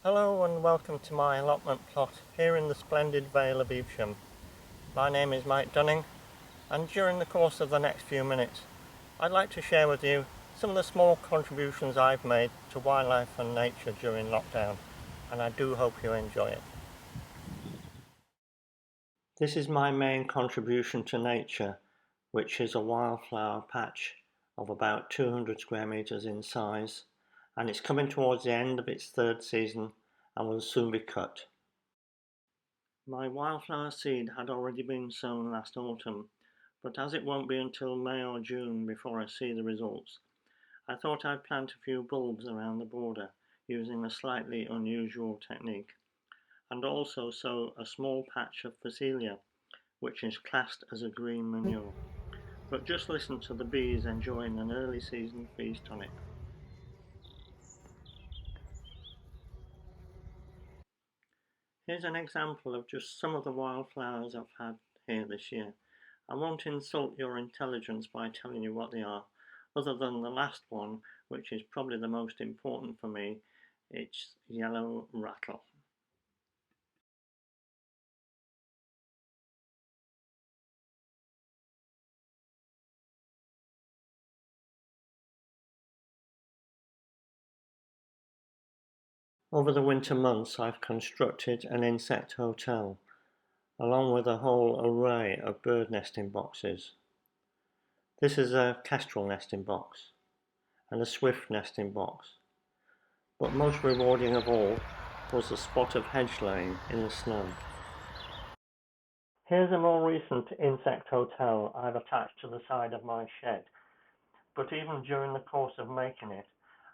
Hello and welcome to my allotment plot here in the splendid Vale of Evesham. My name is Mike Dunning, and during the course of the next few minutes I'd like to share with you some of the small contributions I've made to wildlife and nature during lockdown, and I do hope you enjoy it. This is my main contribution to nature, which is a wildflower patch of about 200 square metres in size, and it's coming towards the end of its third season and will soon be cut. My wildflower seed had already been sown last autumn, but as it won't be until May or June before I see the results, I thought I'd plant a few bulbs around the border using a slightly unusual technique, and also sow a small patch of phacelia, which is classed as a green manure. But just listen to the bees enjoying an early season feast on it. Here's an example of just some of the wildflowers I've had here this year. I won't insult your intelligence by telling you what they are, other than the last one, which is probably the most important for me. It's yellow rattle. Over the winter months I've constructed an insect hotel, along with a whole array of bird nesting boxes. This is a kestrel nesting box and a swift nesting box, but most rewarding of all was the spot of hedge laying in the snow. Here's a more recent insect hotel I've attached to the side of my shed, but even during the course of making it,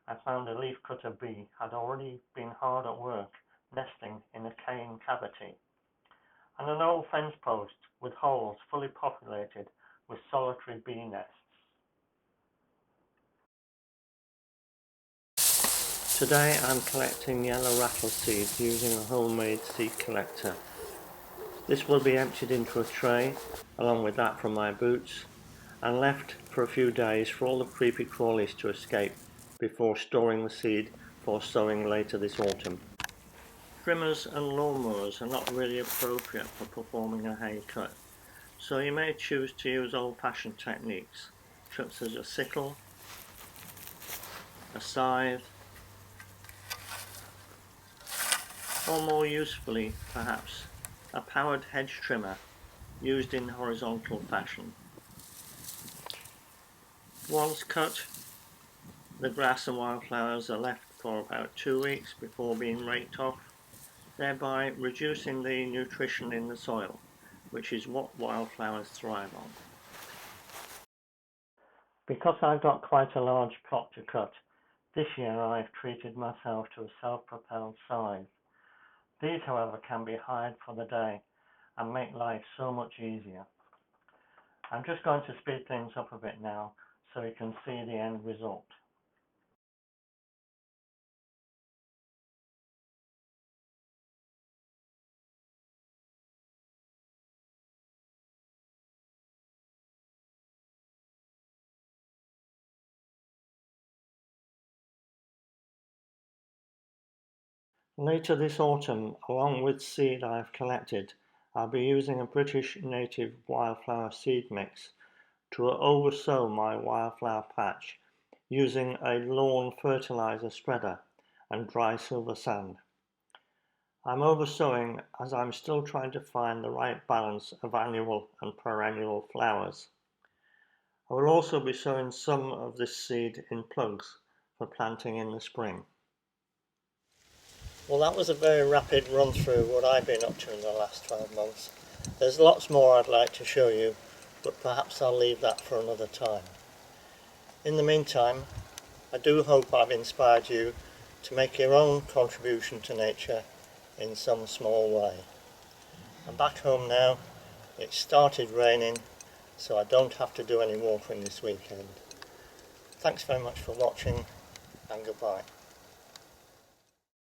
I found a leafcutter bee had already been hard at work nesting in a cane cavity, and an old fence post with holes fully populated with solitary bee nests. Today I'm collecting yellow rattle seeds using a homemade seed collector. This will be emptied into a tray along with that from my boots and left for a few days for all the creepy crawlies to escape before storing the seed for sowing later this autumn. Trimmers and lawnmowers are not really appropriate for performing a hay cut, so you may choose to use old-fashioned techniques such as a sickle, a scythe, or more usefully perhaps a powered hedge trimmer used in horizontal fashion. Once cut, the grass and wildflowers are left for about 2 weeks before being raked off, thereby reducing the nutrition in the soil, which is what wildflowers thrive on. Because I've got quite a large plot to cut, this year I've treated myself to a self-propelled scythe. These, however, can be hired for the day and make life so much easier. I'm just going to speed things up a bit now so you can see the end result. Later this autumn, along with seed I've collected, I'll be using a British native wildflower seed mix to oversow my wildflower patch using a lawn fertilizer spreader and dry silver sand. I'm oversowing as I'm still trying to find the right balance of annual and perennial flowers. I will also be sowing some of this seed in plugs for planting in the spring. Well, that was a very rapid run through what I've been up to in the last 12 months. There's lots more I'd like to show you, but perhaps I'll leave that for another time. In the meantime, I do hope I've inspired you to make your own contribution to nature in some small way. I'm back home now. It started raining, so I don't have to do any watering this weekend. Thanks very much for watching, and goodbye.